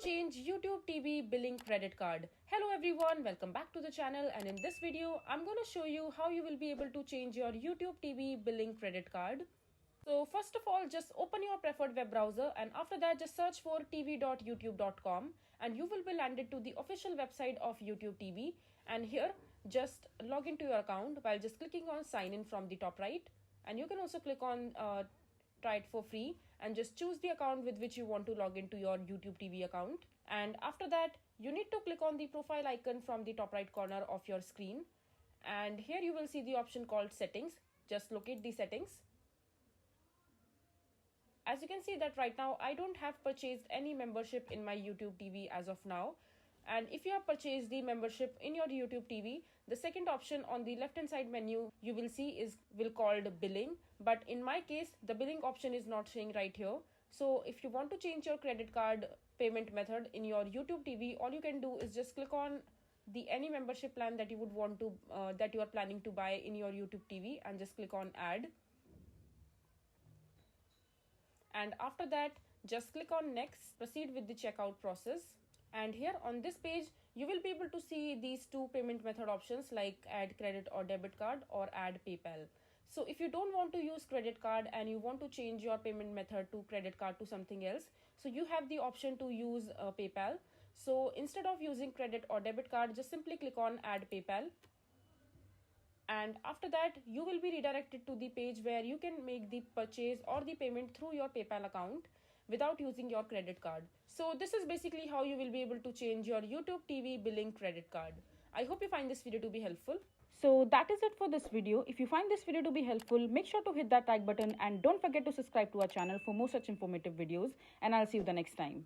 change YouTube TV billing credit card. Hello everyone, welcome back to the channel, and in this video I'm going to show you how you will be able to change your YouTube TV billing credit card. So first of all, just open your preferred web browser, and after that just search for tv.youtube.com and you will be landed to the official website of YouTube TV. And here just log into your account by just clicking on sign in from the top right, and you can also click on try it for free and just choose the account with which you want to log into your YouTube TV account. And after that you need to click on the profile icon from the top right corner of your screen, and here you will see the option called settings. Just locate the settings. As you can see that right now I don't have purchased any membership in my YouTube TV as of now. And if you have purchased the membership in your YouTube TV, the second option on the left hand side menu you will see will called billing. But in my case the billing option is not showing right here. So if you want to change your credit card payment method in your YouTube TV, all you can do is just click on the any membership plan that you would want to that you are planning to buy in your YouTube TV, and just click on add. And after that just click on next, proceed with the checkout process. And here on this page you will be able to see these two payment method options like add credit or debit card or add PayPal. So if you don't want to use credit card and you want to change your payment method to credit card to something else, so you have the option to use PayPal. So instead of using credit or debit card, just simply click on add PayPal. And after that you will be redirected to the page where you can make the purchase or the payment through your PayPal account without using your credit card. So this is basically how you will be able to change your YouTube TV billing credit card. I hope you find this video to be helpful. So that is it for this video. If you find this video to be helpful, make sure to hit that like button and don't forget to subscribe to our channel for more such informative videos, and I'll see you the next time.